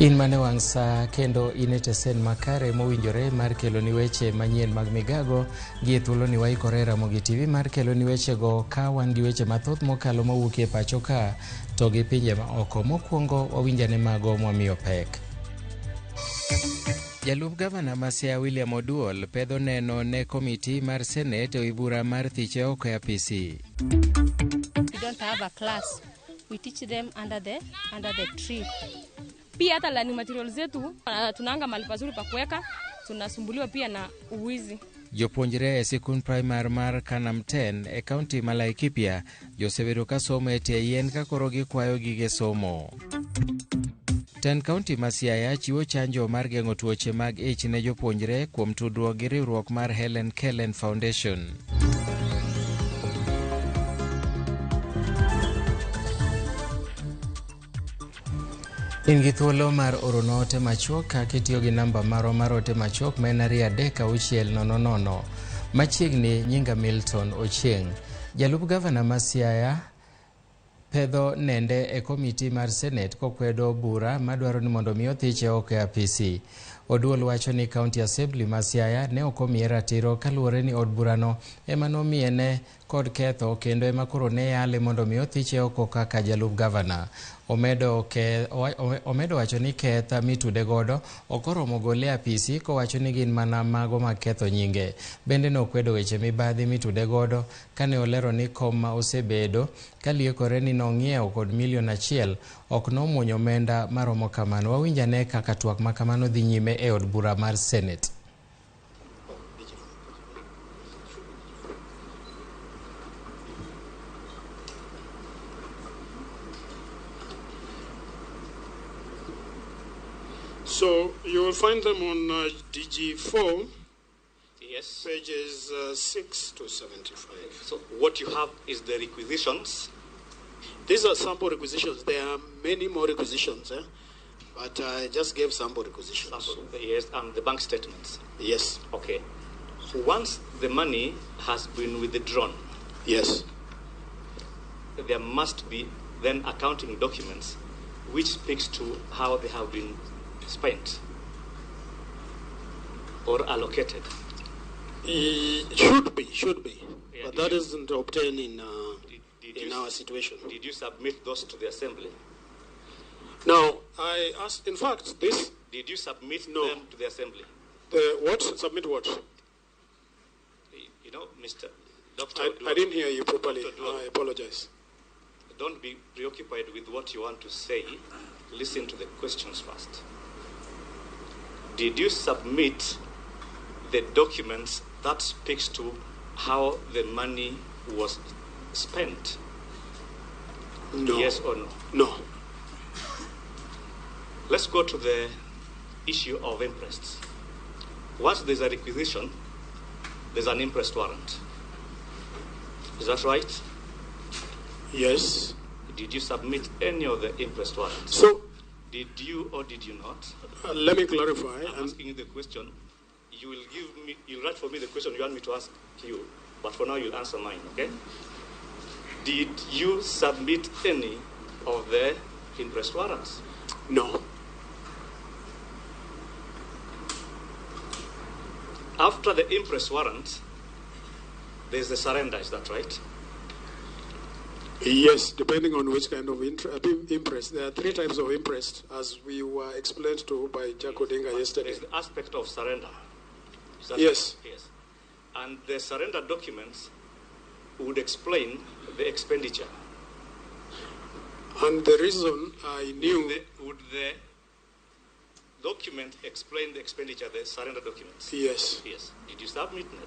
In mane wang' sa kendo ine tesen makare mowinjore mar kelo ni weche manyien mag Migago gi thuolo ni waikore Ramogi TV mar kelo ni weche go ka wan gi weche mathoth mokalo mawuok e pacho ka to gi pinje ma oko. Mokwongo wawinjane mago mwamiyo pek. Jalup gavana ma Siaya William Oduol pedho neno ne komiti mar Senate e bura mar thiche oko e apisi. We don't have a class. We teach them under the tree. Pia hata learning materials zetu tunaanga mahali pazuri pa kuweka, tunasumbuliwa pia na uwizi. Jopuonjre e sikund primar mar Kanam 10 e kaunti ma Laikipia josebedo ka somo e tie yien ka koro gikwayo gige somo. Ten kaunti ma Siaya chiwo chanjo mar geng'o tuoche mag ich ne jopuonjre kuom tudruok gi riwruok mar Helen Kellen Foundation. In gi thuolo mar oro ote machuok ka kitiyo gi namba mar ote machuok ma en 23600. Machiegni nyinga Milton Ochieng'. Jalup gavana ma Siaya pedho nende e komiti mar Senate kokwedo bura madwaro ni mondo mi othiche oko e apisi. Oduol wacho ni County Assembly ma Siaya ne okomiye ratiro kaluwore ni od burano ema nomiene kod ketho kendo ema koro ne yale mondo mi othiche oko kaka jalup gavana. Omedo wacho ni ketha mitude godo okoromo gole apisi kowacho ni gin mana mago ma ketho nyinge. Bende no kwedo weche mibadhi mitude godo kane olero ni kom ma osebedo kaliekore ni nong'iewo kod $1,000,000 ok nomuonyo omenda maromo kamano. Wawinjane kaka twak makamano dhi nyime e od bura mar Senate. So you will find them on DG4, yes, pages 6 to 75. So what you have is the requisitions. These are sample requisitions. There are many more requisitions, but I just gave sample requisitions. Sample, yes, and the bank statements. Yes. Okay. So once the money has been withdrawn, yes, there must be then accounting documents which speaks to how they have been spent or allocated. Should be, yeah, but that isn't obtained in our situation. Did you submit those to the assembly? Now, I asked, in fact, this... Did you submit them to the assembly? What? Submit what? You know, Mr. Dr. I didn't hear you properly. I apologize. Don't be preoccupied with what you want to say. Listen to the questions first. Did you submit the documents that speaks to how the money was spent? No. Yes or no? No. Let's go to the issue of interests. Once there's a requisition, there's an interest warrant. Is that right? Yes. Did you submit any of the interest warrants? So, did you or did you not? Let me clarify. I'm asking you the question. You'll write for me the question you want me to ask you, but for now you'll answer mine, okay? Did you submit any of the interest warrants? No. After the interest warrant, there's the surrender, is that right? Yes, depending on which kind of interest. There are three types of interest, as we were explained to by Jack Odinga yesterday. There's the aspect of surrender. Yes. Right? Yes. And the surrender documents would explain the expenditure. And the reason I knew... Would the document explain the expenditure, the surrender documents? Yes. Yes. Did you submit them?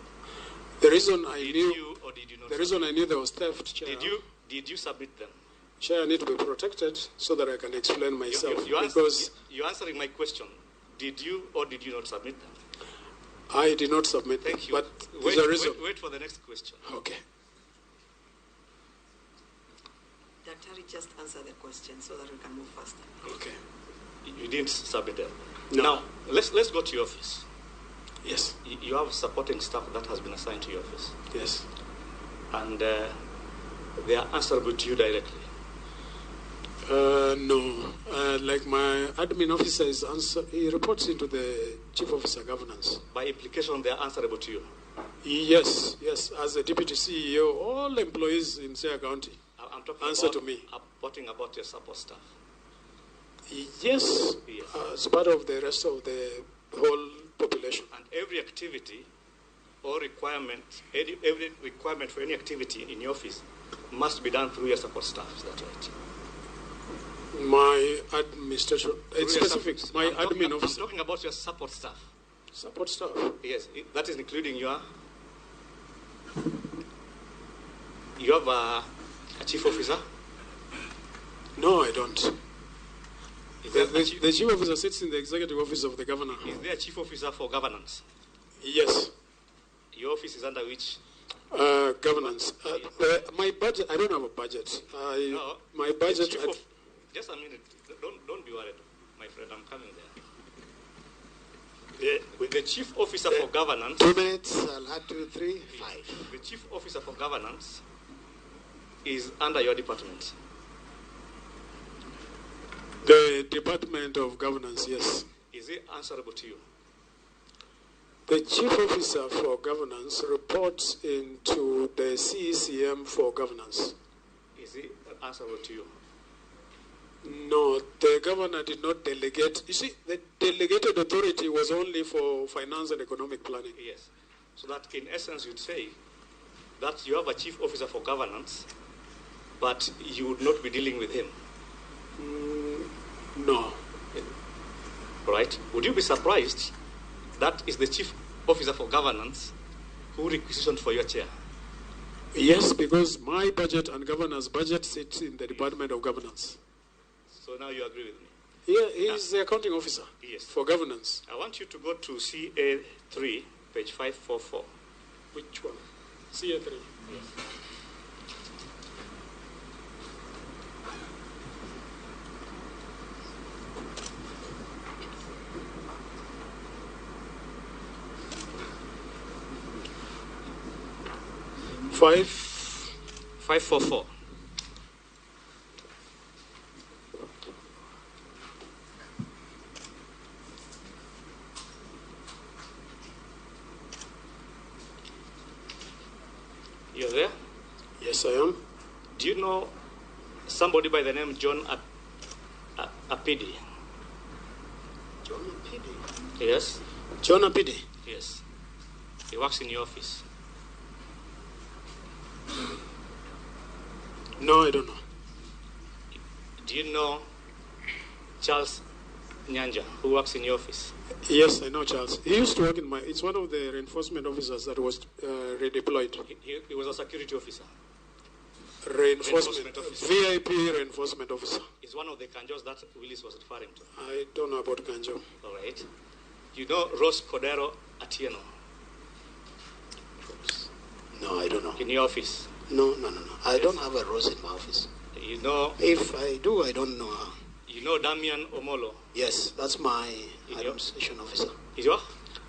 The reason I did knew... you or did you not? The reason I knew there was theft, Chair... Did you submit them? Chair, I need to be protected so that I can explain myself. You're answering my question. Did you or did you not submit them? I did not submit them. Thank you. But there's a reason. Wait for the next question. Okay. Daktari, just answer the question so that we can move faster. Okay. You didn't submit them. No. Now, let's go to your office. Yes. You have supporting staff that has been assigned to your office. Yes. And they are answerable to you directly. No. Like my admin officer he reports into the chief officer governance. By implication, they are answerable to you. Yes. As the deputy CEO, all employees in Siaya County I'm talking answer to me. About your support staff. Yes. As part of the rest of the whole population. And every activity or requirement, every requirement for any activity in your office must be done through your support staff. Is that right? My administration, it's specific. My admin officer. I'm talking about your support staff. Support staff? Yes, that is including your. You have a chief officer? No, I don't. The chief officer sits in the executive office of the governor. Is there a chief officer for governance? Yes. Your office is under which? Governance. My budget, I don't have a budget. No. My budget. Just a minute. Don't be worried, my friend. I'm coming there. With the chief officer for governance. 2 minutes. I'll add 2, 3, 5. The chief officer for governance is under your department. The Department of Governance, yes. Is it answerable to you? The chief officer for governance reports into the CECM for governance. Is it answerable to you? No, the governor did not delegate. You see, the delegated authority was only for finance and economic planning. Yes. So that in essence you'd say that you have a chief officer for governance, but you would not be dealing with him. No. Right? Would you be surprised that is the chief officer for governance who requisitioned for your chair? Yes, because my budget and governor's budget sits in the Department of Governance. So now you agree with me? Yeah, he's the accounting officer. Yes. For governance. I want you to go to CA3, page 544. Which one? CA3. Yes. Five. 544. You're there? Yes, I am. Do you know somebody by the name John Apidi? John Apidi? Yes? John Apidi? Yes. He works in your office. No, I don't know. Do you know Charles Nyanja, who works in your office? Yes, I know Charles. He used to work in it's one of the reinforcement officers that was redeployed. He was a security officer. Reinforcement officer. VIP reinforcement officer. It's one of the Kanjos that Willis was referring to. I don't know about Kanjo. All right. You know Rose Cordero Atieno? No, I don't know. In your office? No. I don't have a Rose in my office. You know? If I do, I don't know her. You know Damian Omolo? Yes, that's my administration officer. Is your?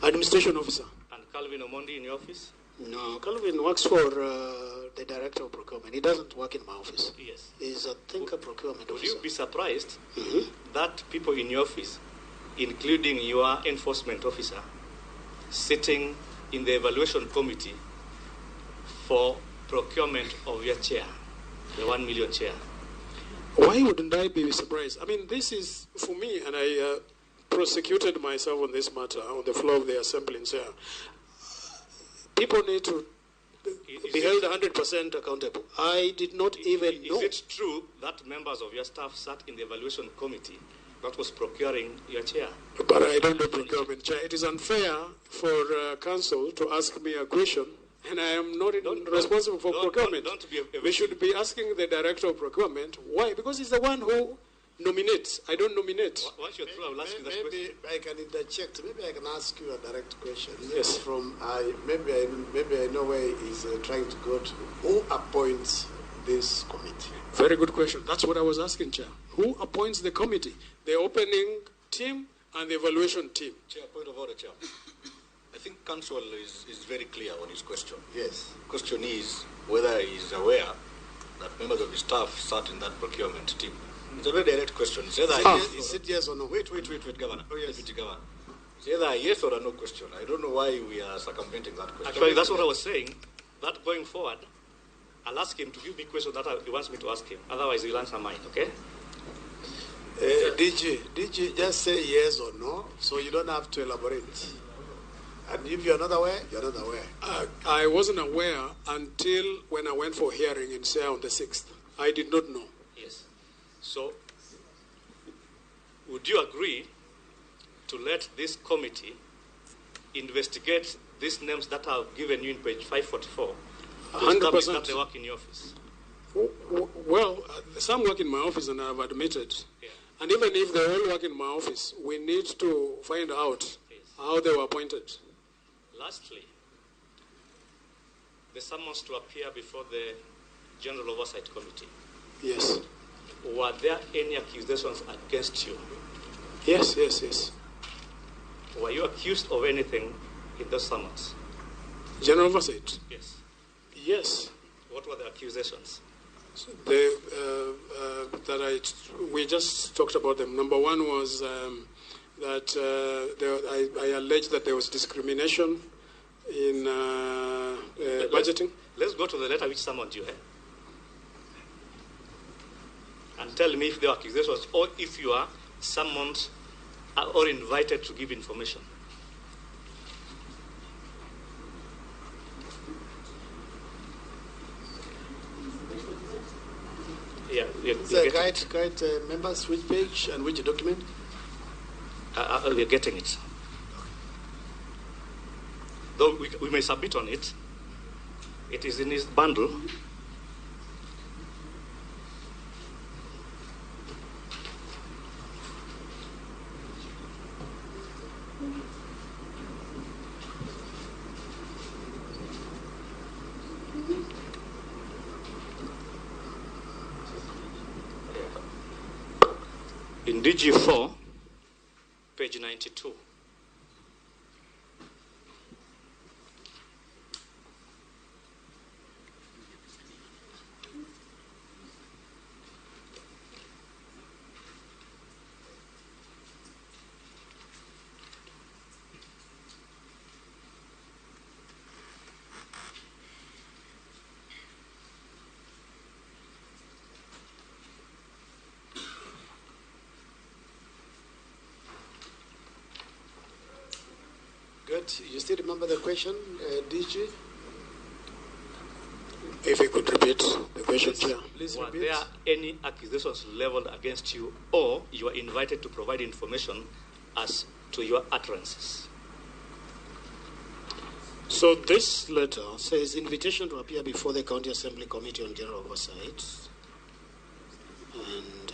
Administration officer. And Calvin Omondi in your office? No, Calvin works for the director of procurement. He doesn't work in my office. Yes. He's a procurement officer. Would you be surprised that people in your office, including your enforcement officer, sitting in the evaluation committee for procurement of your chair, the 1 million chair? Why wouldn't I be surprised? I mean, this is, for me, and I prosecuted myself on this matter on the floor of the assembly in Siaya. People need to be held 100% accountable. I did not even know. Is it true that members of your staff sat in the evaluation committee that was procuring your chair? But I don't know procurement chair. It is unfair for council to ask me a question, and I am not responsible for procurement. We should be asking the director of procurement. Why? Because he's the one who nominates. I don't nominate. Once you're through, I will ask you that question. Maybe I can interject. Maybe I can ask you a direct question. Yes. Maybe I know where he's trying to go to. Who appoints this committee? Very good question. That's what I was asking, Chair. Who appoints the committee? The opening team and the evaluation team. Chair, point of order, Chair. I think Council is very clear on his question. Yes. Question is whether he is aware that members of his staff sat in that procurement team. It's a very direct question. It's either Is it yes or no? Wait, Governor. Oh, yes. Deputy Governor. It's either a yes or a no question. I don't know why we are circumventing that question. Actually, that's what I was saying. That going forward, I'll ask him to give me questions that he wants me to ask him. Otherwise, he'll answer mine, okay? DG, just say yes or no, so you don't have to elaborate. And if you're not aware, you're not aware. I wasn't aware until when I went for hearing in SEA on the 6th. I did not know. Yes. So, would you agree to let this committee investigate these names that I've given you in page 544 to establish that they work in your office? Well, some work in my office and I've admitted. Yeah. And even if they all work in my office, we need to find out how they were appointed. Lastly, the summons to appear before the General Oversight Committee. Yes. Were there any accusations against you? Yes. Were you accused of anything in those summons? General Oversight? Yes. Yes. What were the accusations? We just talked about them. Number one was that I alleged that there was discrimination in budgeting. Let's go to the letter which summoned you. And tell me if there are accusations or if you are summoned or invited to give information. Yeah, Guide members, which page and which document? We're getting it. Though we may submit on it. It is in his bundle. In DG4, page 92. Good. You still remember the question, DG? If you could repeat the question, Chair. Please Were repeat. there any accusations leveled against you, or you were invited to provide information as to your utterances? So this letter says invitation to appear before the County Assembly Committee on General Oversight. And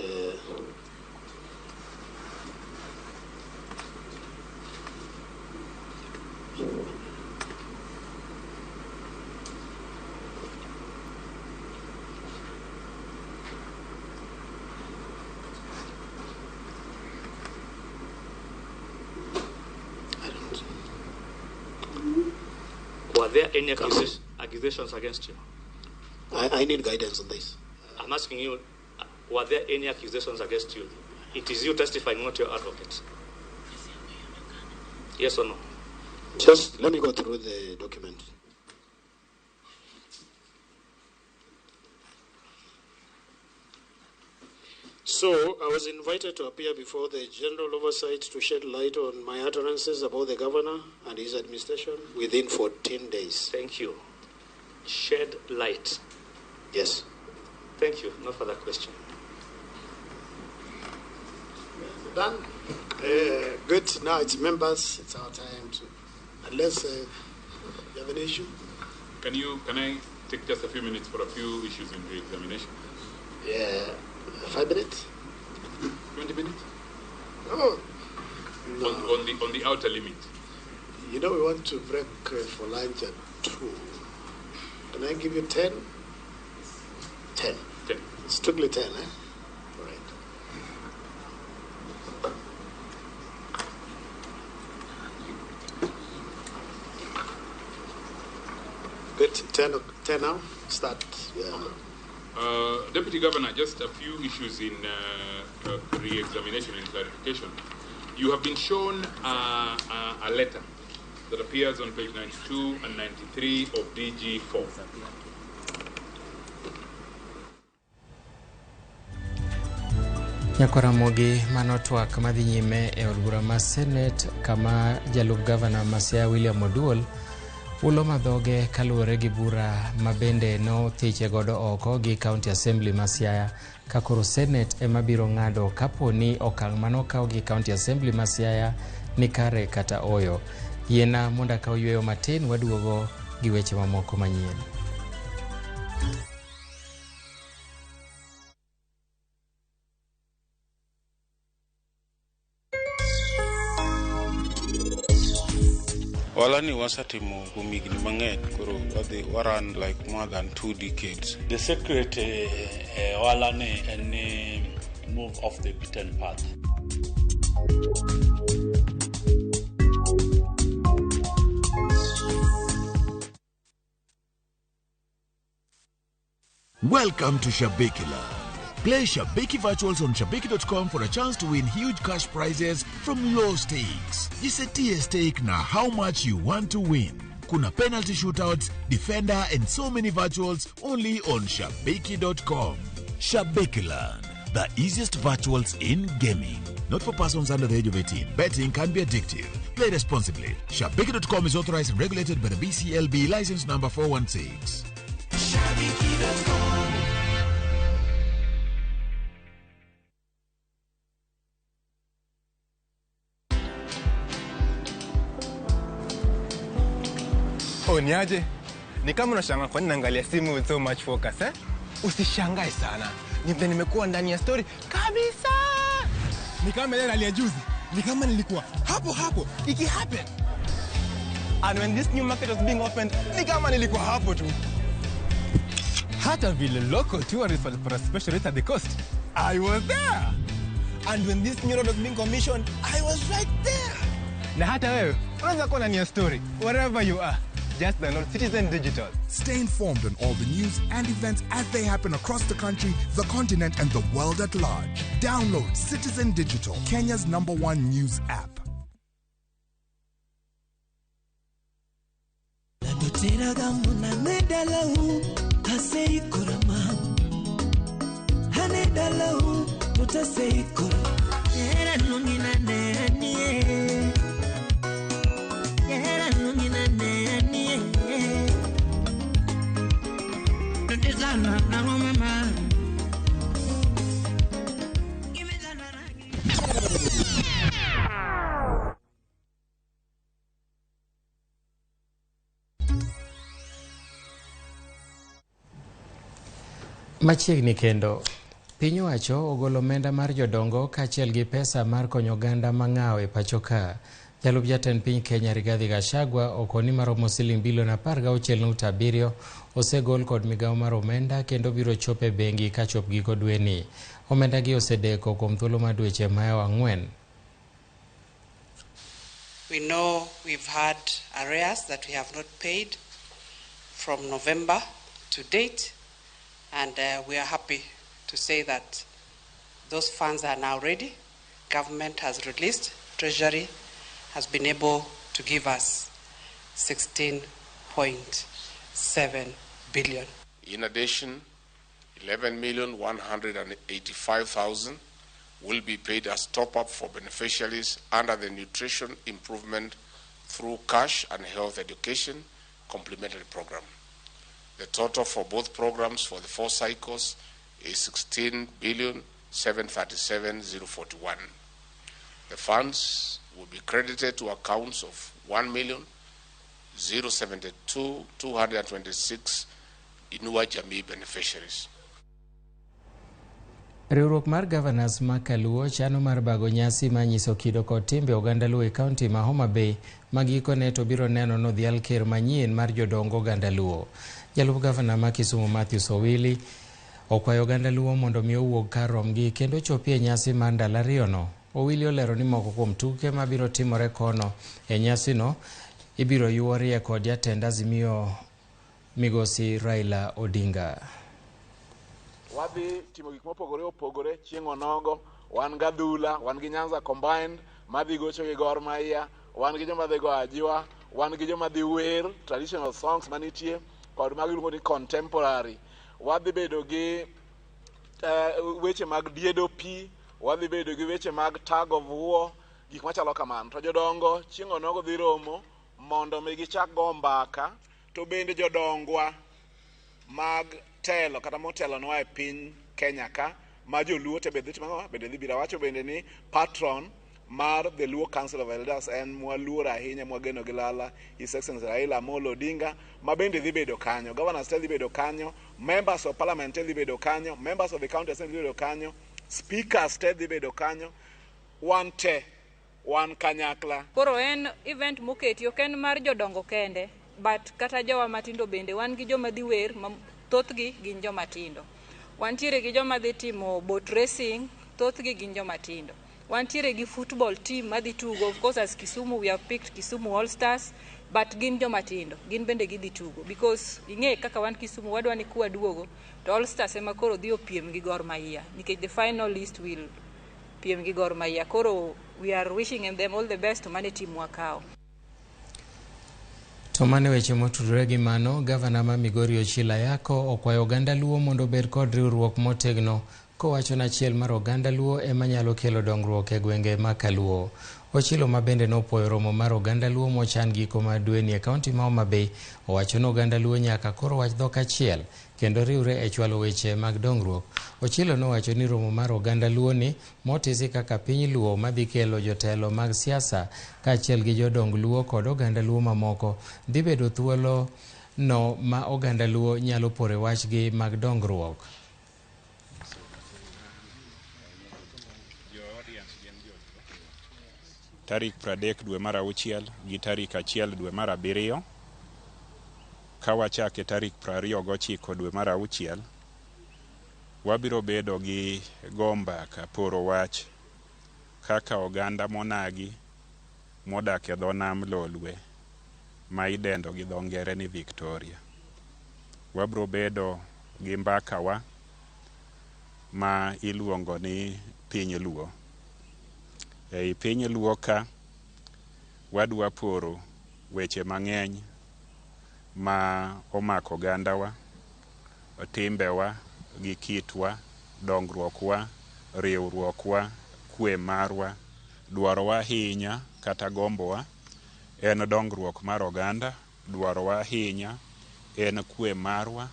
Were there any accusations against you? I need guidance on this. I'm asking you, were there any accusations against you? It is you testifying, not your advocate. Yes or no? Just let me go through the document. So I was invited to appear before the General Oversight to shed light on my utterances about the governor and his administration within 14 days. Thank you. Shed light. Yes. Thank you. No further question. Done. Good. Now it's members. It's our time to, unless you have an issue. Can I take just a few minutes for a few issues in the examination? Yeah. 5 minutes? 20 minutes? Oh. No. On the outer limit. You know we want to break for lunch at 2. Can I give you 10? 10. 10. Strictly 10, eh? All right. Good. 10 now? Start. Yeah. Deputy Governor, just a few issues in re-examination and clarification. You have been shown a letter that appears on page 92 and 93 of DG4. Ramogi manotwak madhi nyime e od bura ma Senate kama jalup gavana Masaya William Oduol ulo madhoge kaluwore gi bura mabende no thiche godo oko gi County Assembly ma Siaya ka koro Senate ema biro ng'ado kapo ni okang' manokaw gi County Assembly ma Siaya ni kare kata oyo. Yiena mondo akaw yweyo matin waduogo gi weche mamoko manyien. Walani wasatimo kumigni mang'eny koro waran like more than 2 decades. The secret walani any move off the beaten path. Welcome to Shabikila. Play Shabiki Virtuals on Shabiki.com for a chance to win huge cash prizes from low stakes. Jisetie stake na how much you want to win. Kuna penalty shootouts, defender and so many virtuals only on Shabiki.com. Shabikiland, the easiest virtuals in gaming. Not for persons under the age of 18. Betting can be addictive. Play responsibly. Shabiki.com is authorized and regulated by the BCLB license number 416. Shabiki.com. Niaje? Ni kama unashangaa kwa nini naangalia simu with so much focus, eh? Usishangae sana. Nimekuwa ndani ya story kabisa. Ni kama ile ya juzi. Ni kama nilikuwa hapo iki happen. And when this new market was being opened, ni kama nilikuwa hapo tu. Hata vile local tourists for a special rate at the coast, I was there. And when this new road was being commissioned, I was right there. Na hata wewe, unaweza kuwa ndani ya story wherever you are. Just download Citizen Digital. Stay informed on all the news and events as they happen across the country, the continent, and the world at large. Download Citizen Digital, Kenya's #1 news app. Machiegni kendo piny owacho ogolo omenda mar jodongo kaachiel gi pesa mar konyo oganda mang'aw e pacho ka. Jalup jatend piny Kenya Rigathi Gachagua okoni maromo siling bilion 16.7 osegol kod migawo mar omenda kendo biro chope bengi ka chop giko dweni. Omenda gi osedeko kuom thuolo mar dweche mayo 4. We know we've had arrears that we have not paid from November to date, and we are happy to say that those funds are now ready. Government has released, Treasury has been able to give us 16.7 billion. In addition, 11,185,000 will be paid as top-up for beneficiaries under the Nutrition Improvement through Cash and Health Education Complementary Program. The total for both programs for the 4 cycles is 16,737,041. The funds will be credited to accounts of 1,072,226 Inua Jamii beneficiaries. Riwruok mar Governors ma Kaluo chano mar bago nyasi manyiso kido kod timbe oganda Luo e kaunti ma Homa Bay magikone to biro neno nodhial ker manyien mar jodongo oganda Luo. Jalup gavana ma Kisumu Matthews Owili okwayo oganda Luo mondo mi owuog kar romgi kendo chopie nyasi mar ndalo ariyono. Owili olero ni moko kuom tuke mabiro timore kono e nyasino ibiro yuorie kod jatend Azimio Migosi Raila Odinga. wadhi timo gik mopogore opogore chieng' onogo. Wan gadhula, wan gi Nyanza Combined, madhi gocho gi Gor Mahia, wan gi joma dhi go Ajwa, wan gi joma dhi wer traditional songs manitie kod mag iluongo ni contemporary. Wadhi bedo gi weche mag diedo pi, wadhi bedo gi weche mag tag of war, gik machalo kamano. To jodongo chieng' onogo dhi romo mondo mi gichak go mbaka, to bende jodongwa mag telo kata motelo nwa e piny Kenya ka, ma joluo te bende dhi bira wacho bende ni patron mar the Luo Council of Elders en mwaluor ahinya mwageno gi lala His Excellency Raila Amolo Odinga, ma bende dhi bedo kanyo. Governors te dhi bedo kanyo, members of parliament te dhi bedo kanyo, members of the county assembly dhi bedo kanyo, speakers te dhi bedo kanyo, wan kanyakla. Koro en event moketi ok en mar jodongo kende, but kata jowa matindo bende wan gi joma dhi wer, thothgi gin joma tindo. Wantiere gi joma dhi timo boat racing, thothgi gin joma tindo. Wantiere gi football team madhi tugo. Of course, as Kisumu, we have picked Kisumu All Stars, but gin joma tindo. Gin bende gidhi tugo. Because ing'e kaka wan Kisumu, wadwa ni kuwa duogo, to All Stars ema koro dhi opiem gi Gor Mahia. Nikech the final list will piem gi Gor Mahia. Koro we are wishing them all the best to mane team wakao. To mane weche motudore gi mano, gavana ma Migori Ochilo Ayacko okwayo oganda Luo mondo obed kod riwruok motegno, kowacho nachiel mar oganda Luo ema nyalo kelo dongruok e gwenge ma Kaluo. Ochilo ma bende nopuoyo romo mar oganda Luo mochan giko ma dweni e kaunti ma Homa Bay, owacho ni oganda Luo nyaka koro wach dhok achiel kendo riwre e chwalo weche mag dongruok. Ochilo nowacho ni romo mar oganda Luo ni motisi kaka piny Luo madhi kelo jotelo mag siasa kaachiel gi jodong Luo kod oganda Luo mamoko dhi bedo thuolo no ma oganda Luo nyalo pore wachgi mag dongruok. Tarik 30 dwe mar 6 gi tarik 1 dwe mar 7, ka wachake tarik 29 dwe mar 6, wabiro bedo gi gomba ka poro wach kaka oganda monagi modak e dho nam Lolwe ma idendo gi dho ngere ni Victoria. Wabiro bedo gi mbakawa ma iluongo ni piny Luo. Ei piny Luo ka wadwa poro weche mang'eny ma omako ogandawa, timbewa gi kitwa, dongruokwa, riwruokwa, kwe marwa. Dwarowa ahinya kata gombowa en dongruok mar oganda, dwarowa ahinya en kwe marwa.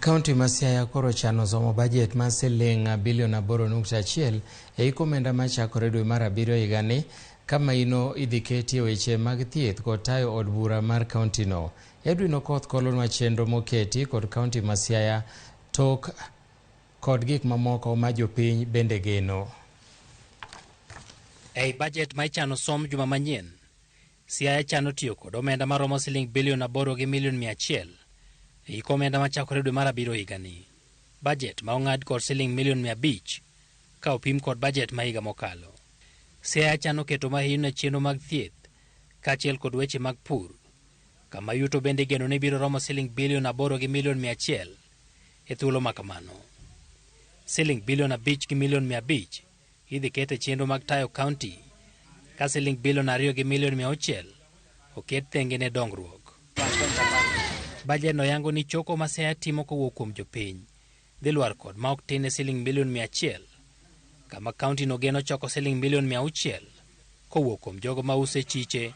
Kaunti ma Siaya koro chano somo bajet ma siling bilion 8.1 e iko omenda machakore dwe mar 7 higani, kama ino idhi ketie weche mag thieth kod tayo od bura mar kaunti no. Edwin Okoth kolonwa chenro moketi kod kaunti ma Siaya tok kod gik mamoko ma jopiny bende geno. Ei bajet ma ichano som juma manyien, Siaya chano tiyo kod omenda maromo siling bilion 8 gi milion 100 e iko omenda machakore dwe mar 7 higani. Bajet ma ong'ad kod siling milion 500 ka opim kod bajet ma higa mokalo. Siaya chano keto mahino e chenro mag thieth kaachiel kod weche mag pur, kama yuto bende geno ni biro romo siling bilion 8 gi milion 100 e thuolo makamano. Siling bilion 5 gi milion 500 idhi kete chenro mag tayo kaunti, ka siling bilion 2 gi milion 600 oket thenge ne dongruok. Bajet no yango ni choko ma Siaya timo kowuok kuom jopiny dhi lwar kod ma ok tin ne siling milion 100, kama kaunti no geno choko siling milion 600 kowuok kuom jogo ma uso chiche,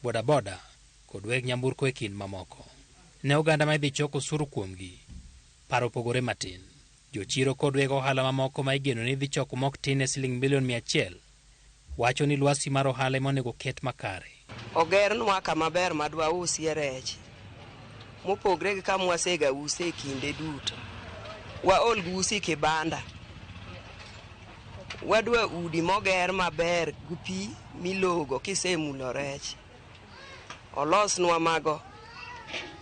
bodaboda kod weg nyamburko e kind mamoko. Ne oganda ma idhi choko osuru kuomgi, paro pogore matin. Jochiro kod weg ohala mamoko ma igeno ni dhi choko mok tin ne siling milion 100 wacho ni lwasi mar ohala monego ket makare. Ogernwa kama ber madwa usie rech mopogre gi kama wasega use kinde duto. Waol gusi kibanda, wadwa udi moger maber gi pi milogo kisemulo rech. Olosnwa mago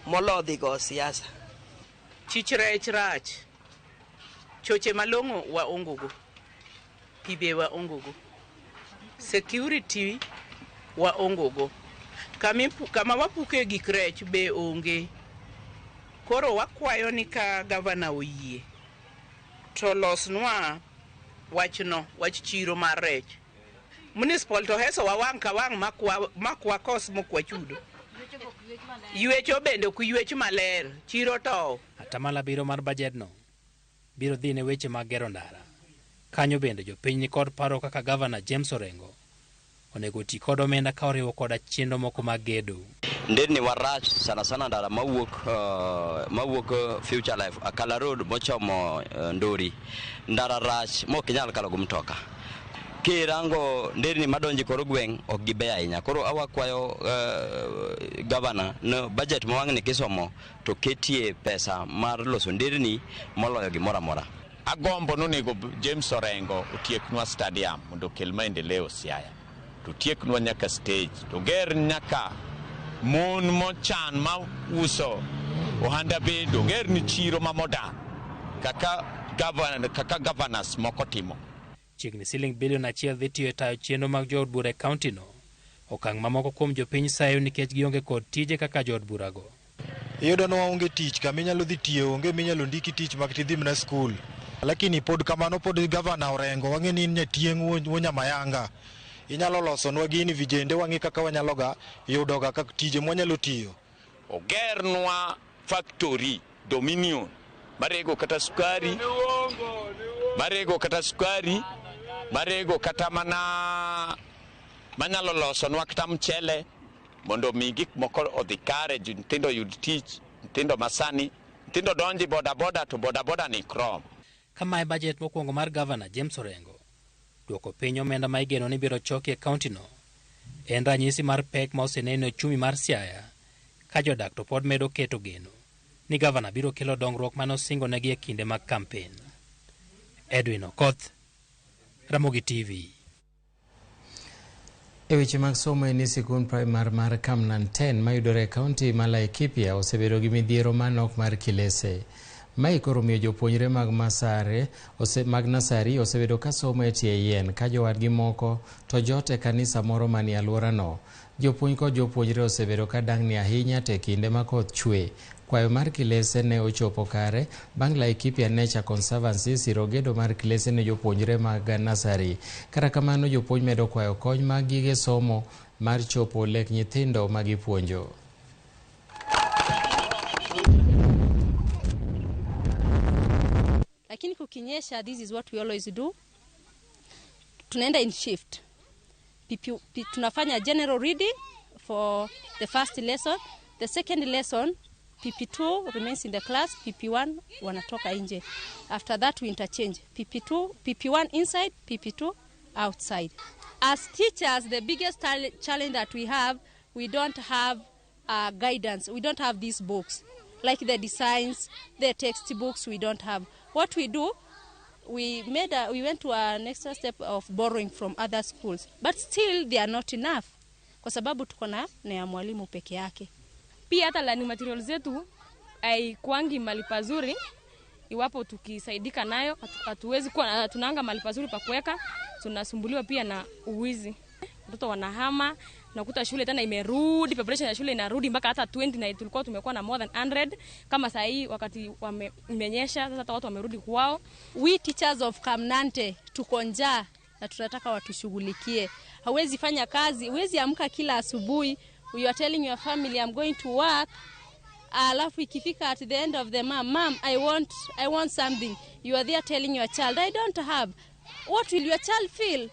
molodhi go siasa. Chich rech rach, choche malong'o wa ongogo, pi be wa ongogo, security wa ongogo, kama wapuke gik rech be onge. Koro wakwayo ni ka gavana oyie to losnwa wach chiro mar rech. Municipal to heso wawang' ka wang' makwa kos mokwa chudo. Ywecho bende kuywecho maler, chiro to. Atamala biro mar bajedno biro dhi ne weche mag gero ndara. Kanyo bende jopiny ni kod paro kaka gavana James Orengo onego ti kod omenda ka oriwo koda chenro moko mag gedo. Nderni warach sana ndara mawuok Future Life Akala Road mochomo Ndori. Ndara rach mok inyal kalo go mtoka. Kirango nderni madonji koro gweng' ok gibe ahinya. Koro awakwayo gavana no budget mawang' ni kisomo to ketie pesa mar loso nderni moloyo gimoro amora. Agombo nonego James Orengo otieknwa stadium mondo kel maendeleo Siaya. To tieknwa nyaka stage, to ger nyaka mon mochan ma uso ohanda bedo, ger ni chiro ma modern kaka governors moko timo. Chiegni siling bilion 1 dhi tiyo e tayo chenro mag jood bura e kaunti no. Okang' mamoko kuom jopiny sayo nikech gionge kod tije kaka jood burago. Iyudo ni waonge tich kama inyalo dhi tiyo, onge minyalo ndiki tich mak tidhi mana skul. Lakini pod kamano pod gavana Orengo wang'e ni nyatieng' wonyamayanga. Inyalo losonwa gini vijende wang'e kaka wanyaloga yudoga kaka tije mwanyalo tiyo. Ogernwa factory Dominion marego kata sukari, marego kata mana manyalo losonwa kata mchele mondo mi gik moko odhi kare, nyithindo yud tich, nyithindo masani, nyithindo donji boda to boda ni krom. Kama e budget mokwongo mar gavana James Orengo duoko piny omenda ma igeno ni biro choki e kaunti no en ranyisi mar pek ma oseneno e chumi mar Siaya, ka jodak to pod medo keto geno ni gavana biro kelo dongruok mane osingo negi e kinde mag kampen. Edwin Okoth, Ramogi TV. E weche mag somo e sikund primar mar Kamnan 10 mayudore e kaunti ma Laikipia osebedo gi midhiero manok mar kilese. Mae koro miyo jopuonjre mag nasari osebedo ka somo e tie yien ka jowadgi moko to jote kanisa moro manie alworano. Jopuonj kod jopuonjre osebedo ka dang'ni ahinya te kinde ma koth chwe. Kwayo mar kilese ne ochopo kare bang' Laikipia Nature Conservancy siro gedo mar kilese ne jopuonjre mag nasari. Kata kamano jopuonj medo kwayo kony mag gige somo mar chopo lek nyithindo magipuonjo. Lakini kukinyesha, this is what we always do. Tunaenda in shift. Tunafanya general reading for the first lesson. The second lesson, PP2 remains in the class, PP1 wanatoka nje. After that we interchange. PP1 inside, PP2 outside. As teachers, the biggest challenge that we don't have guidance. We don't have these books. Like the designs, the textbooks, we don't have. What we do, we went to an extra step of borrowing from other schools, but still they are not enough kwa sababu tuko na ya mwalimu peke yake. Pia hata learning materials zetu haikuangi mali pazuri, iwapo tukisaidika nayo hatuwezi kuwa tunaanga mali pazuri pa kuweka, tunasumbuliwa pia na uwizi. Watoto wanahama, nakuta shule tena imerudi, population ya shule inarudi mpaka hata 20 na tulikuwa tumekuwa na more than 100 kama saa hii wakati imenyesha, sasa hata watu wamerudi kwao. We teachers of Kamnante tuko njaa na tunataka watushughulikie. Hawezi fanya kazi, huwezi amka kila asubuhi you are telling your family I'm going to work, alafu ikifika at the end of the mom I want something, you are there telling your child I don't have. What will your child feel?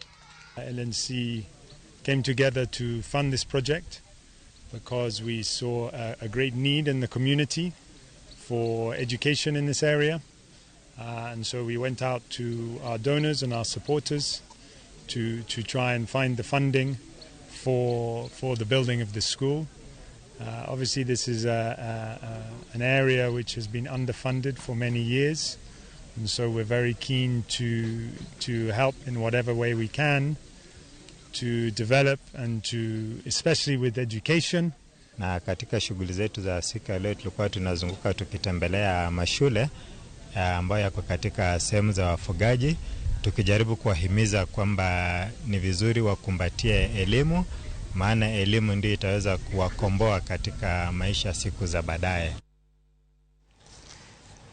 LNC came together to fund this project because we saw a great need in the community for education in this area, and so we went out to our donors and our supporters to try and find the funding for the building of this school. Obviously this is an area which has been underfunded for many years, and so we're very keen to help in whatever way we can to develop and to especially with education. Na katika shughuli zetu za siku leo tulikuwa tunazunguka tukitembelea mashule ambayo yako katika sehemu za wafugaji, tukijaribu kuwahimiza kwamba ni vizuri wakumbatie elimu, maana elimu ndio itaweza kuwakomboa katika maisha siku za baadaye.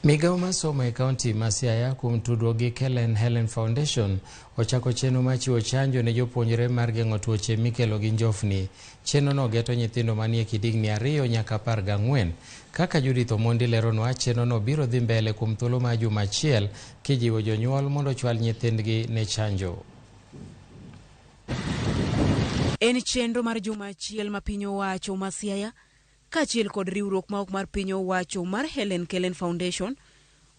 Migago masomo e kaunti ma Siaya kuom tudruok gi Helen Foundation ochako chenro mar chiwo chanjo ne jopuonjre mar geng'o tuoche mikelo gi njofni. Chenrono geto nyithindo manie kidigni 2 nyaka 14. Kaka Judith Omondi leronwa, chenrono biro dhi mbele kuom thuolo mar juma achiel kijiwo jonyuol mondo ochwal nyithindgi ne chanjo. En chenro mar juma achiel ma piny owacho ma Siaya kaachiel kod riwruok ma ok mar piny owacho mar Helen Foundation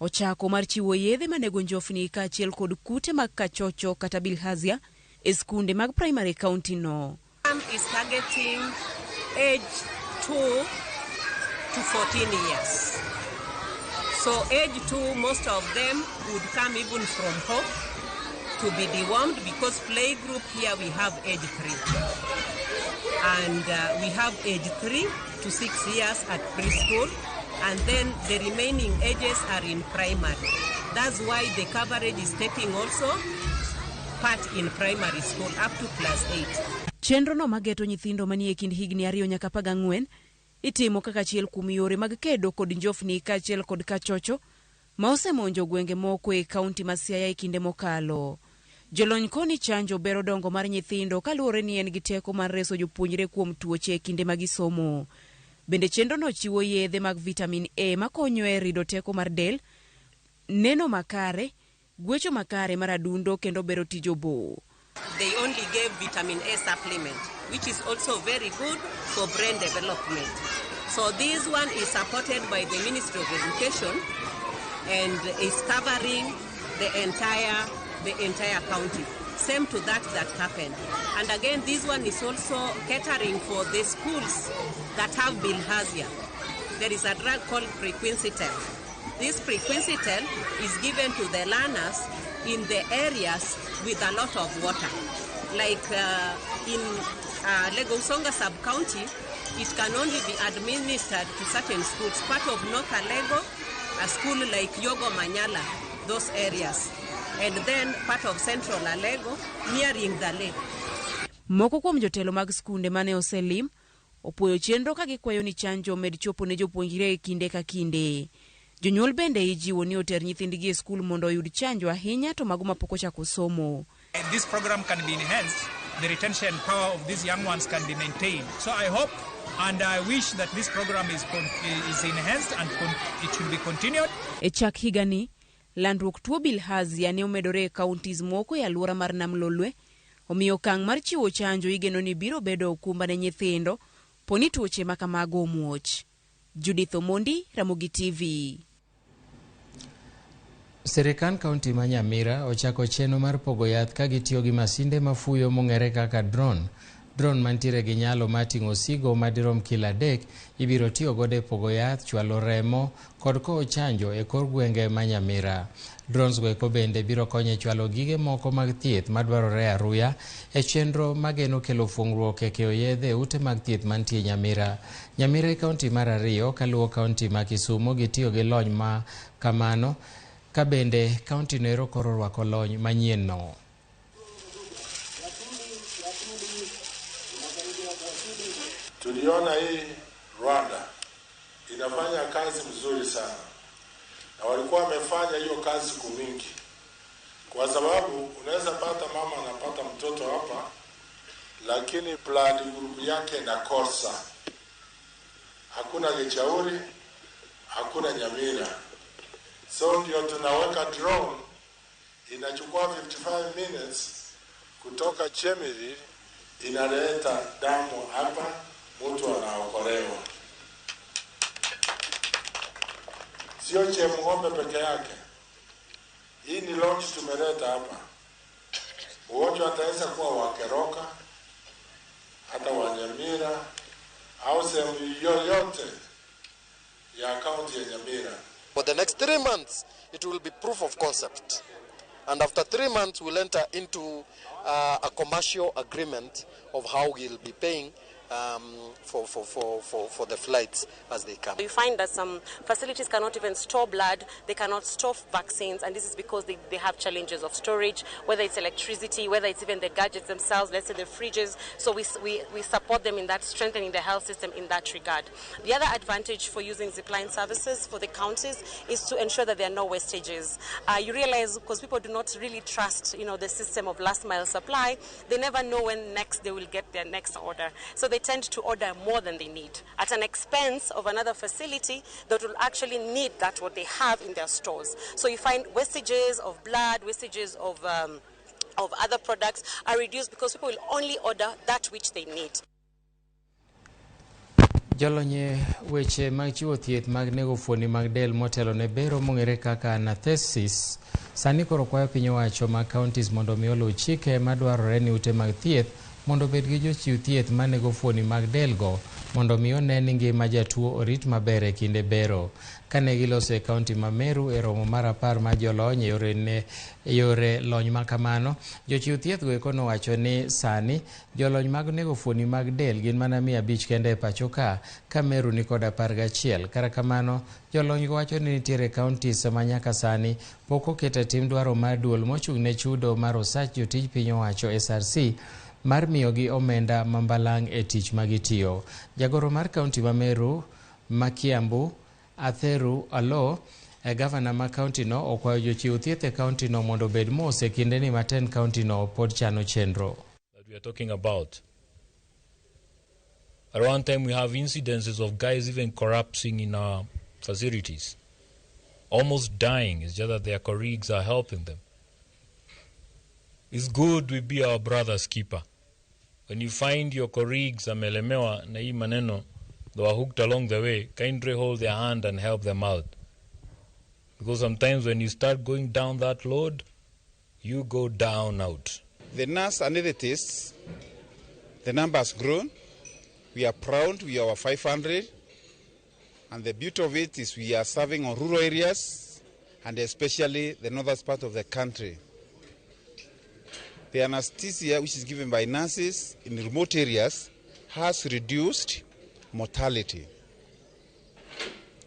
ochako mar chiwo yedhe manego njofni kaachiel kod kute mag kachocho kata bilharzia e skunde mag primary county no. Is targeting age 2 to 14 years. So age 2, most of them would come even from home to be dewormed, because play group here we have age 3. And we have age 3 to 6 years at preschool, and then the remaining ages are in primary. That's why the coverage is taking also part in primary school up to class 8. Chenro no mageto nyithindo manie kind higni 2 nyaka 14 itimo kaka achiel kuom yore mag kedo kod njofni kaachiel kod kachocho ma osemonjo gwenge moko e kaunti ma Siaya e kinde mokalo. Jolony koni chanjo bero dongo mar nyithindo kaluwore ni en gi teko mar reso jopuonjre kuom tuoche e kinde magisomo. Bende chenro no chiwo yedhe mag vitamin A makonyo e rido teko mar del, neno makare, gwecho makare mar adundo kendo bero tijo bo. They only gave vitamin A supplement, which is also very good for brain development. So this one is supported by the Ministry of Education and is covering the entire county. Same to that happened. And again, this one is also catering for the schools that have bilharzia. There is a drug called prequincetal. This prequincetal is given to the learners in the areas with a lot of water. Like in Lego-Songa sub-county, it can only be administered to certain schools. Part of North Lego, a school like Yogo Manyala, those areas. And then part of Central Alego, nearing the lake. Moko kuom jotelo mag skunde mane oselim opuoyo chenro ka gikwayo ni chanjo med chopo ne jopuonjre e kinde ka kinde. Jonyuol bende ijiwo ni oter nyithindgi e skul mondo oyud chanjo ahinya to mago mapok ochako somo. This program can be enhanced. The retention power of these young ones can be maintained. So I hope and I wish that this program is enhanced and it should be continued. E chak higani, landruok tuo bilharzia ne omedore e counties moko e alwora mar Nam Lolwe, omiyo okang' mar chiwo chanjo igeno ni biro bedo okumba ne nyithindo poni tuoche makamago omuoch. Judith Omondi, Ramogi TV. Sirikal kaunti ma Nyamira ochako chenro mar pogo yath ka gitiyo gi masinde mafuyo mong'ere kaka drone. Drone mantiere gi nyalo mar ting'o osigo madirom kilo 3 ibiro tiyo godo e pogo yath, chwalo remo kod kowo chanjo e kor gwenge ma Nyamira. Drones go eko bende biro konyo e chwalo gige moko mag thieth madwarore aruya e chenro mageno kelo fuong'ruok e keyo yedhe e ute mag thieth mantie Nyamira. Nyamira e kaunti mar 2 kaluwo kaunti ma Kisumo gitiyo gi lony ma kamano, ka bende kaunti no ero koro rwako lony manyien no. Tuliona hii Rwanda inafanya kazi mzuri sana, na walikuwa wamefanya hiyo kazi siku mingi, kwa sababu unaweza pata mama anapata mtoto hapa, lakini blood group yake inakosa. Hakuna Gichauri, hakuna Nyamira. So ndio tunaweka drone, inachukua 55 minutes kutoka Chemiri, inaleta damu hapa, mtu anaokolewa. Sio Chemng'ombe peke yake. Hii ni launch tumeleta hapa. Mgonjwa ataweza kuwa Wakeroka, hata Wanyamira, au sehemu yoyote ya kaunti ya Nyamira. For the next 3 months, it will be proof of concept. And after 3 months, we'll enter into a commercial agreement of how we'll be paying for the flights as they come. You find that some facilities cannot even store blood, they cannot store vaccines, and this is because they have challenges of storage, whether it's electricity, whether it's even the gadgets themselves, let's say the fridges. So we support them in that, strengthening the health system in that regard. The other advantage for using zipline services for the counties is to ensure that there are no wastages. You realize, because people do not really trust, the system of last mile supply, they never know when next they will get their next order. So they tend to order more than they need at an expense of another facility that will actually need that what they have in their stores. So you find wastages of blood, wastages of other products are reduced because people will only order that which they need. Jolonye weche mag chiwo thieth mag nego fuoni mag del motelo ne bero mong'ere kaka anaesthesis sani koro kwayo piny owacho mag counties mondo mi oluw chike madwarore ni ute mag thieth mondo bed gi jochiw thieth manego fuoni mag del go mondo mi one ni ngima jatuo orit maber e kinde bero. Kane giloso e kaunti ma Meru e romo mar 10 ma jolony yore lony ma kamano, jochiw thieth go eko nowacho ni sani jolony mag nego fuoni mag del gin mana 500 kende e pacho ka Meru ni kod 11. Kara kamano, jolony go wacho ni nitiere counties ma nyaka sani pok oketo tim dwaro mar duol mochung' ne chudo mar osach jotij piny owacho SRC mar miyogi omenda mambalang' e tich magitiyo. Jagoro mar kaunti ma Meru ma Kiambu Atheru Alo, gavana ma kaunti no okwayo jochiw thieth e kaunti no mondo bed mos e kinde ni maten kaunti no pod chano chenro. That we are talking about. At one time we have incidences of guys even corrupting in our facilities, almost dying. It's just that their colleagues are helping them. It's good we be our brother's keeper. When you find your colleagues amelemewa na hii maneno, they are hooked along the way, kindly hold their hand and help them out. Because sometimes when you start going down that road, you go down out. The nurse anesthetists, the number has grown. We are proud, we are 500. And the beauty of it is we are serving on rural areas and especially the northern part of the country. The anesthesia, which is given by nurses in remote areas, has reduced mortality.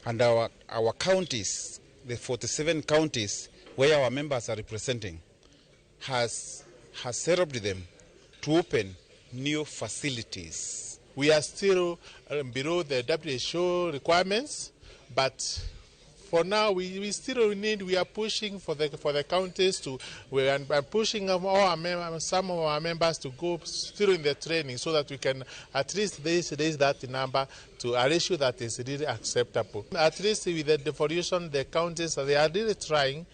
And our counties, the 47 counties where our members are representing, has set up them to open new facilities. We are still below the WHO requirements, but for now we still need. We are pushing for the counties to. We are pushing some of our members to go still in the training so that we can at least raise that number to a ratio that is really acceptable. At least with the devolution, the counties they are really trying.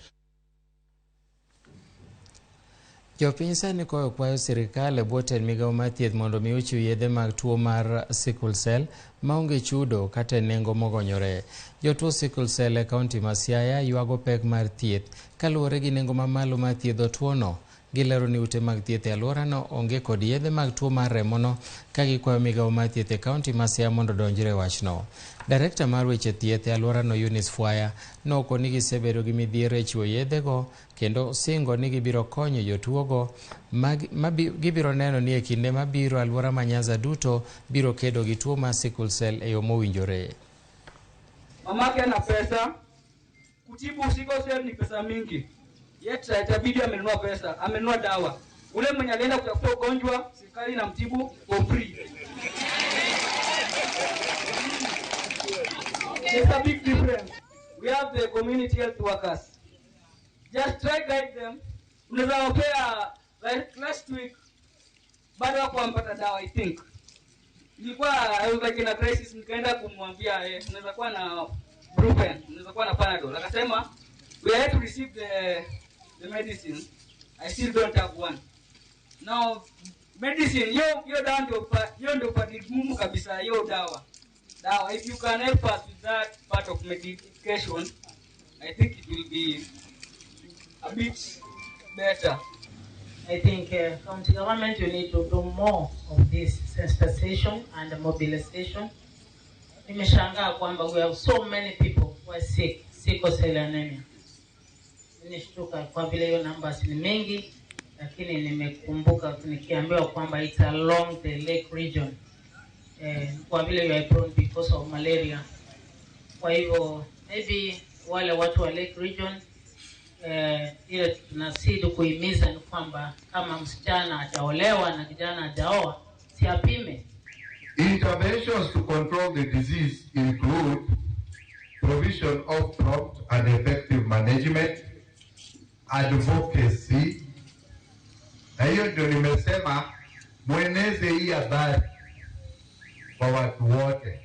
Jopiny sani kwayo sirikal e bwo tend migawo mar thieth mondo mi ochiw yedhe mag tuo mar sickle cell maonge chudo kata nengo mogonyore. Jotuo sickle cell e kaunti ma Siaya ywago pek mar thieth kaluwore gi nengo mamalo mar thiedho tuono. Gilero ni ute mag thieth e alworano onge kod yedhe mag tuo mar remono ka gikwayo migawo mar thieth e kaunti ma Siaya mondo donjre wachno. Direkta mar weche thieth e alworano Eunice Fwaya noko ni gisebedo gi midhiero e chiwo yedhego kendo singo ni gibiro konyo jotuogo gibiro neno ni e kinde mabiro alwora ma Nyanza duto biro kedo gi tuo mar sickle cell e yo mowinjore. Mamake ana pesa, kutibu sickle cell ni pesa mingi. Yet itabidi amenunua pesa, amenunua dawa. Ule mwenye alienda kutafuta ugonjwa, serikali inamtibu for free. There's a big difference. We have the community health workers. Just try guide them. Unaweza wapea like last week bado wako wampata dawa I think. Nilikuwa I was like in a crisis, nikaenda kumwambia unaweza kuwa na Brufen, unaweza kuwa na Panadol. Akasema we are to receive the medicine. I still don't have one. Now medicine yo ndio padi gumu kabisa yo dawa. Now, if you can help us with that part of medication, I think it will be a bit better. I think county government you need to do more of this sensitization and mobilization. Nimeshangaa kwamba we have so many people who are sick, sickle cell anemia. Nishtuka kwa vile hiyo numbers ni mengi, lakini nimekumbuka nikiambiwa kwamba it's along the lake region. kwa vile you are prone because of malaria. Kwa hivyo maybe wale watu wa Lake Region ile tunazidi kuhimiza ni kwamba kama msichana hajaolewa na kijana hajaoa si apime. Interventions to control the disease include provision of prompt and effective management, advocacy. Na hiyo ndio nimesema mweneze hii habari kwa watu wote.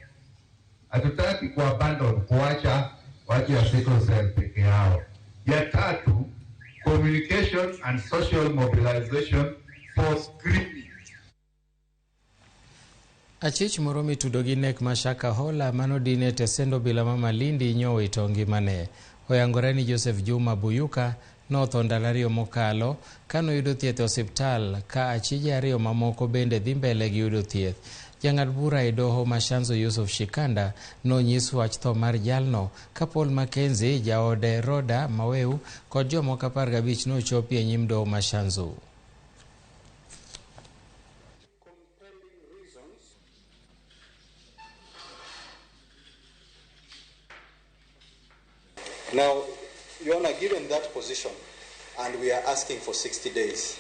Hatutaki kuabandon, kuacha watu ya sickle cell peke yao. Ya tatu, communication and social mobilization for screening. Achich moro mitudo gi nek mashaka hola manodine tesendo bila mama Lindi nyowe itongi mane. Oyangore ni Joseph Juma Buyuka notho ndalo ariyo mokalo kano yudo thieth e osiptal ka achije ariyo mamoko bende dhi mbele gi yudo thieth. Jang'ad bura e doho Mashanzo Yusuf Shikanda nonyis wach tho mar jalno ka Paul Mackenzie, jaode Roda Maweu kod jomoko 15 nochopi e nyim doho Mashanzo. Now, Your Honor, given that position, and we are asking for 60 days,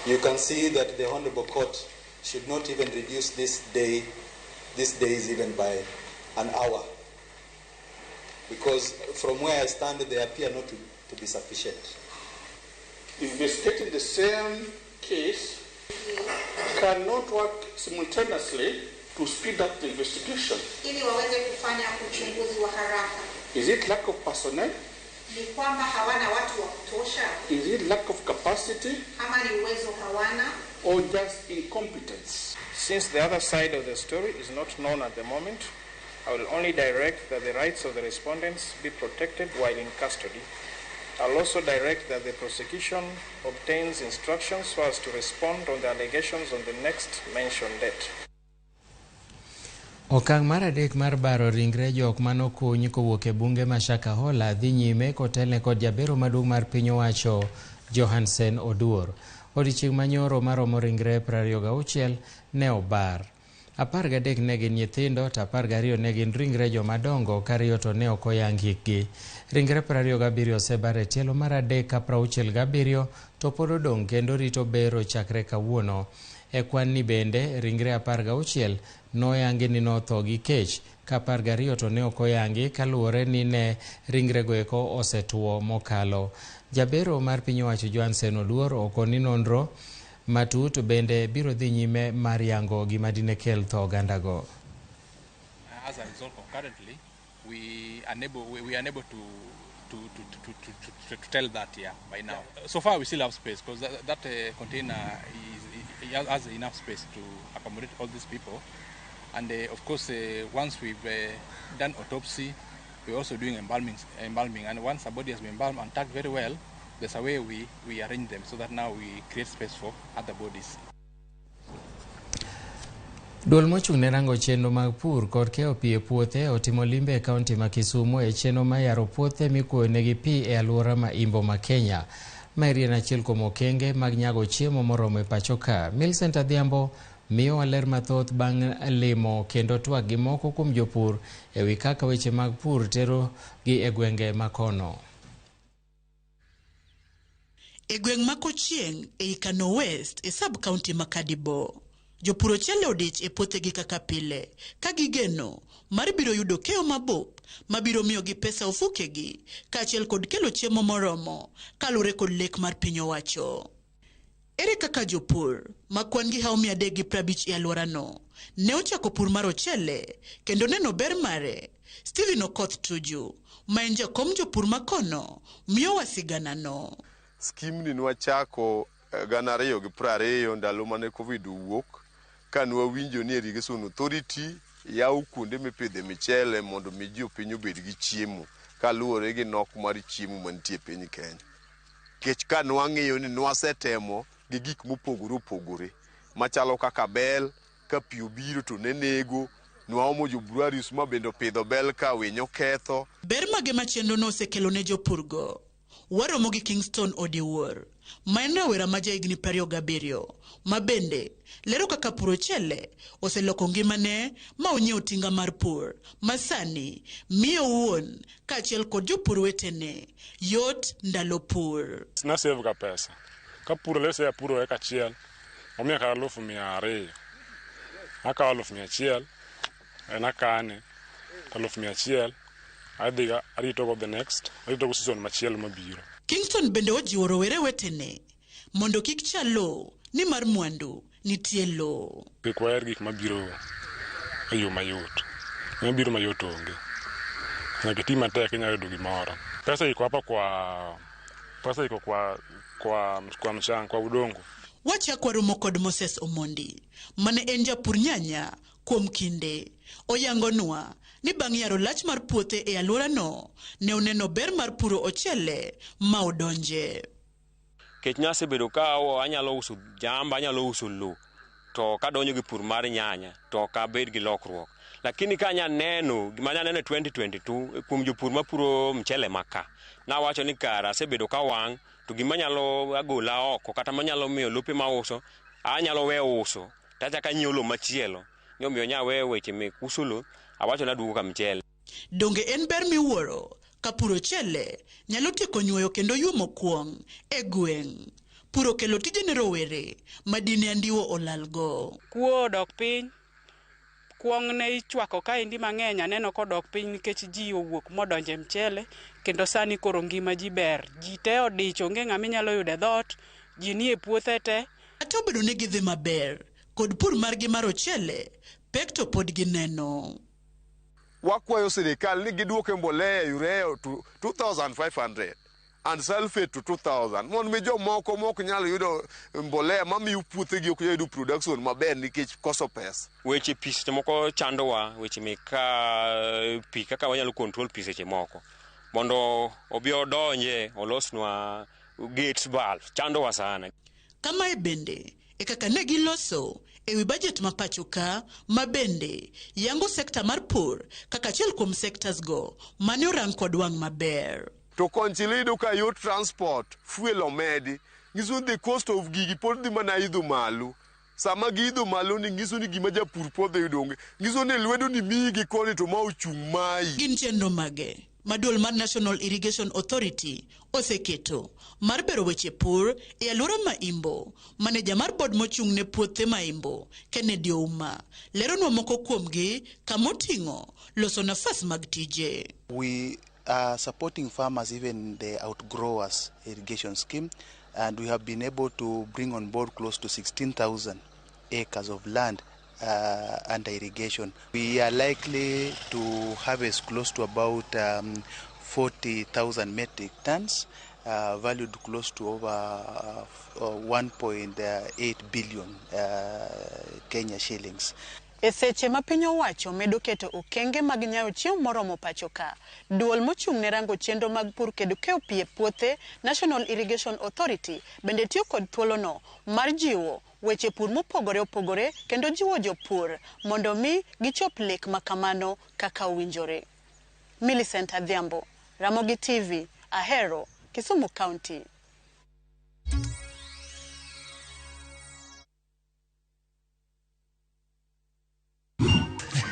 you can see that the Honorable Court should not even reduce these days even by an hour, because from where I stand, they appear not to be sufficient. Investigating the same case cannot work simultaneously to speed up the investigation. Ili waweze kufanya uchunguzi wa haraka. Is it lack of personnel? Ni kwamba hawana watu wa kutosha? Is it lack of capacity? Ama ni uwezo hawana? Or just incompetence? Since the other side of the story is not known at the moment, I will only direct that the rights of the respondents be protected while in custody. I'll also direct that the prosecution obtains instructions so as to respond on the allegations on the next mentioned date. Okang' mar adek mar baro ringre jok manokuny kowuok e bunge Mashaka Hola dhi nyime kotelne kod jabero maduong' mar piny owacho Johansen Oduor. Odiochieng' manyoro maromo ringre 26 ne obar. 13 ne gin nyithindo to 12 ne gin ringre jomadongo ka 2 to ne ok oyang hikgi. Ringre 27 osebar e tielo mar adek ka 67 to pod odong' kendo rito bero chakre kawuono. E kwan ni bende ringre 16 noyangi ni notho gi kech ka 12 to ne ok oyangi kaluwore ni ne ringrego eko osetuo mokalo. Jabero mar piny owacho Johansen Oduor okoni nonro matut bende biro dhi nyime mar yango gima dine kel tho ogandago. As a result, currently we are unable to tell that by now. So far we still have space because that container has enough space to accommodate all these people. And of course, once we've done autopsy, we're also doing embalming. And once a body has been embalmed and tagged very well, there's a way we arrange them so that now we create space for other bodies. Duol mochung' ne rango chenro mag pur kod keyo pi e puothe otimo limbe e kaunti ma Kisumu e chenro ma yaro puothe mikuoyo negi pi e alwora ma Imbo ma Kenya. Maeri en achiel kuom okenge mag nyago chiemo moromo e pacho ka. Millicent Adhiambo miyo waler mathoth bang' limo kendo twak gi moko kuom jopur e wi kaka weche mag pur tero gi e gwenge makono. E gweng' ma Kochieng' e Kano West e sub county ma Kadibo, jopur ochele odich e puothegi kaka pile ka gigeno mar biro yudo keyo mabup mabiro miyo gi pesa ofukegi kaachiel kod kelo chiemo moromo kalure kod lek mar piny owacho. Ere kaka jopur ma kwan gi 350 e alworano ne ochako pur mar ochele kendo neno ber mare? Stephen Okoth Tuju ma en jakom jopur makono miyo wasiganano. Skim ni nwachako 2020 ndalo mane Covid wuok ka nwawinjo ni Irrigation Authority yaw kuonde mipidhe michele mondo mi ji piny obed gi chiemo kaluwore gi nok mar chiemo mantie piny Kenya. Kech ka nwang'iyo ni nwasetemo gi gik mopogore opogore machalo kaka bel, ka pi obiro to nenego, nwaomo jobruaris ma bendo pidho bel ka winyo ketho. Ber mage machendo no osekelo ne jopurgo. Ramogi Kingston Odiwuor, ma en rawera ma jahigni 27, ma bende lero kaka puro chele oseloko ngimane ma onyiewo tinga mar pur ma sani miyo wuon kaachiel kod jopur wetene yot ndalo pur. Na save ka pesa. Ka puro lese ya puro eka achiel, omiya ka 200,000. Akawo 100,000, nakane 100,000. Adhiga arito go the next, arito go season machielo mabiro. Kingston bende ojiwo rowere wetene mondo kik chalo ni mar mwandu nitie lo. Kik waher gik mabiro e yo mayot. Mabiro mayot onge. Nyaka ti matek inyalo yudo gimoro. Pesa iko hapa kwa mchanga, kwa udongo. Wachako romo kod Moses Omondi, mane en japur nyanya kuom kinde. Oyangonwa ni bang' yaro lach mar puothe e alworano, ne oneno ber mar puro ochele ma odonje. Kech nyase bedo ka anyalo uso jamba, anyalo uso lo, to kadonjo gi pur mar nyanya, to kabed gi lokruok. Lakini ka anya neno, gima anya neno 2022, kuom jopur mapuro mchele maka, na wacho ni kara asebedo ka wang', to gima nyalo agola oko, kata manyalo miyo lope ma uso, anyalo we uso, tachaka nyiewo lo machielo. Omiyo nya we weche mek uso lo, awacho na duogo ka mchele. Donge en ber miwuoro ka puro chele nyalo tieko nyuoyo kendo yumo kuong' e gweng'. Puro kelo tije ne rowere madine andiwo olalgo. Kuo dok piny, kuong' ne ichwako ka indi mang'eny aneno kodok piny nikech ji owuok modonje mchele, kendo sani koro ngima ji ber. Ji te odich, onge ng'ama nyalo yude dhot, ji nie puothe te. Ato bedo ne gidhi maber kod pur margi mar ochele, pek to pod gineno. Wakwayo sirikal ni giduoke mbolea urea to 2,500 and sulfate to 2,000. Mon mi jomoko mok nyalo yudo mbolea mamiyo puothegi ok yudo production maber nikech koso pesa. Weche pi seche moko chandowa, weche meka pi kaka wanyalo control pi seche moko. Mondo obi odonje, olosnwa gates valve, chandowa sana. Kama e bende, e kaka ne giloso ewi budget ma pacho ka, ma bende yango sekta mar pur kaka achiel kuom sectors go mane orang kod wang' maber. To konchilido ka yot transport, fuel omedi, ngiso the cost of gigi pod dhi mana idho malo. Sama giidho malo ni ngiso ni gima japur puodho yudonge. Ngiso ni lwedo ni migi koni to ma ochung' mai. Gin chenro mage maduol mar National Irrigation Authority oseketo mar bero weche pur e alwora ma Imbo. Maneja mar bod mochung' ne puothe ma Imbo, Kennedy Ouma, leronwa moko kuomgi kamoting'o loso nafas mag tije. We are supporting farmers, even the outgrowers irrigation scheme, and we have been able to bring on board close to 16,000 acres of land under irrigation. We are likely to harvest close to about 40,000 metric tons, valued close to over 1.8 billion Kenya shillings. E seche ma piny owacho medo keto okenge mag nyayo chiemo moromo pacho ka, duol mochung' ne rango chenro mag pur kendo keyo pi e puothe National Irrigation Authority bende tiyo kod thuolono mar jiwo weche pur mopogore opogore kendo jiwo jopur mondo mi gichop lek makamano kaka owinjore. Millicent Adhiambo, Ramogi TV, Ahero, Kisumu County.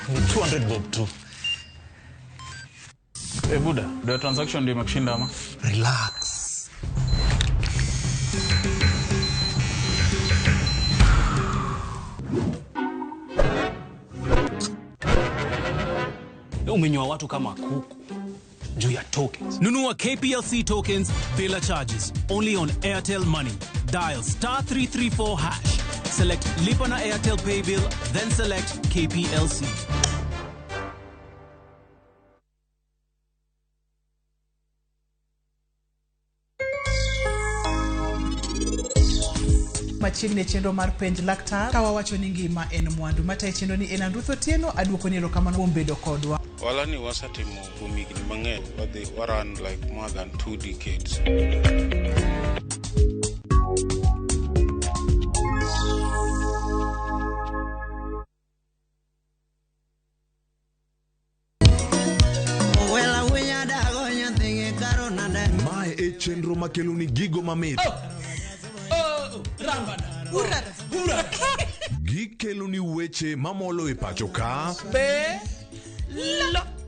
$200 bob too. Hey Buddha, the transaction ndio imekushinda ama? Relax. Umenyoa watu kama kuku juu ya tokens. Nunua KPLC tokens bila charges only on Airtel Money. Dial *334#. Select Lipa na Airtel Pay Bill, then select KPLC. Machiegni chenro mar penj laktar ka wawacho ni ngima en mwandu. Matayo chenro ni en Andruth Otieno, aduoko ni erokamano kuom bedo kodwa. Walani wasatimo kuom higni mang'eny, waran like more than 2 decades. chenro makeloni gigo mamit. Gikeloni weche mamolo e pacho ka.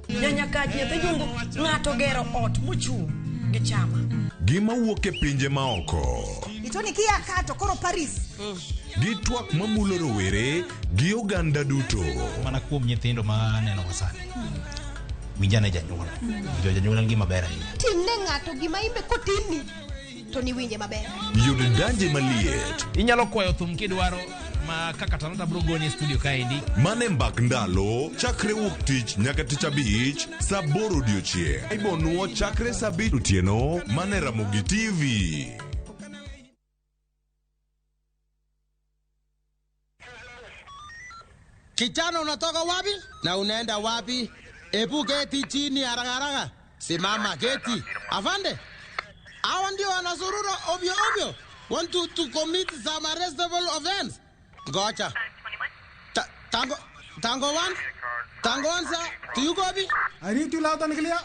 Nyanya kaji nyungu ng'ato gero ot mochung' gi chama. Gima wuok e pinje maoko. Itoni kia kato koro Paris. Gi twak mamulo rowere gi oganda duto. Mana kuom nyithindo ma neno wasani. Winjane janyuol. Janyuol ngima ber ahinya. Timne ng'ato gima imbe kotini to ni winje maber. Yud danje maliet. Inyalo kwayo thum kidwaro ma kaka Talanta bro goni studio kaendi. Mane mbak ndalo chakre wuok tich nyaka tich abich saa 8 odiochieng'. Ibonuo chakre saa 7 otieno mane Ramogi TV. Kijana, unatoka wapi na unaenda wapi? Ebu geti chini haraka. Simama geti. Afande, hawa ndio wanazurura ovyo ovyo. Want to commit some arrestable offense. Ngoja. Tango one, sir. To you copy? I need you loud and clear.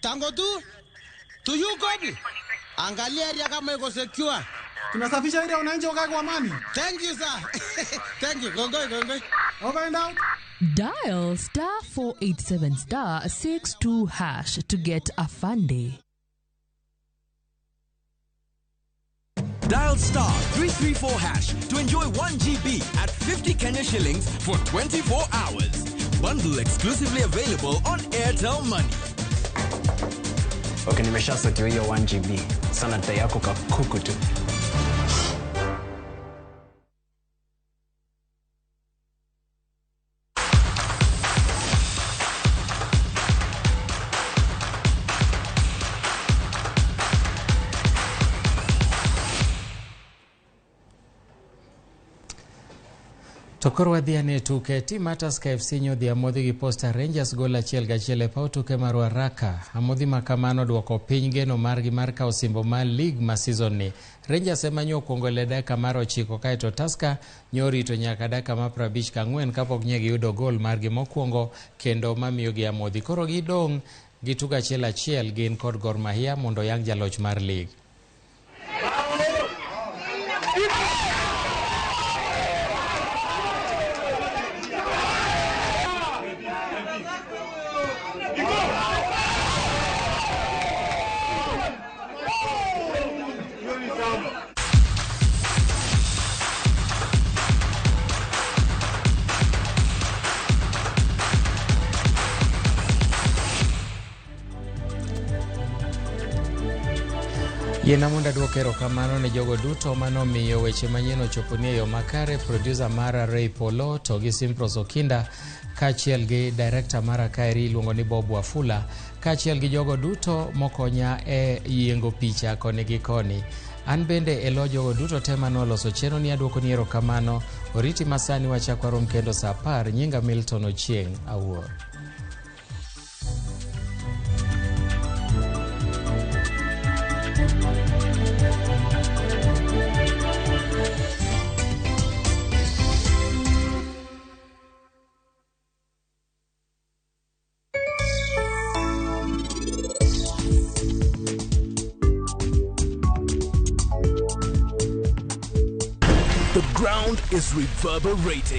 Tango two, to you copy? Angalia area kama iko secure. Tunasafisha area wananchi wakae kwa amani. Thank you, sir. Thank you. Go. Over and out. Dial *487*62# to get Afande. Dial *334# to enjoy 1 GB at 50 Kenya shillings for 24 hours. Bundle exclusively available on Airtel Money. Okay, nimeshasetiwa hiyo 1 GB. Sana data yako kakuku tu. Tokor wadhiane tuke tim Tusker FC nyodhi amodhi gi Posta Rangers gol 1-1 e paw tuke mar Ruaraka. Amodhi makamano duoko piny geno margi mar kawo osimbo mar lig ma season ni. Rangers ema nyo kuongo le dakika mar 9 kaeto Tusker nyorito nyaka dakika mar 54 kapok ne giyudo gol margi mokuongo kendo mamiyogi amodhi. Koro gidong' gi tugo 1-1 gin kod Gor Mahia mondo yang jaloch mar lig. Yena munda duokero kamano ne jogo duto manomiyo weche manyien ochoponie yo makare. Producer mara Ray Polo to gi Simpros Okinda kachiel gi director mara Kairi iluongo ni Bob Wafula kachiel gi jogo duto mokonya e yiengo picha koni gi koni. An bende elo jogo duto tema noloso chenro ni aduoko ni erokamano. Oriti masani wachako rom kendo saa 10. Nyinga Milton Ochieng' awuor. The ground is reverberating.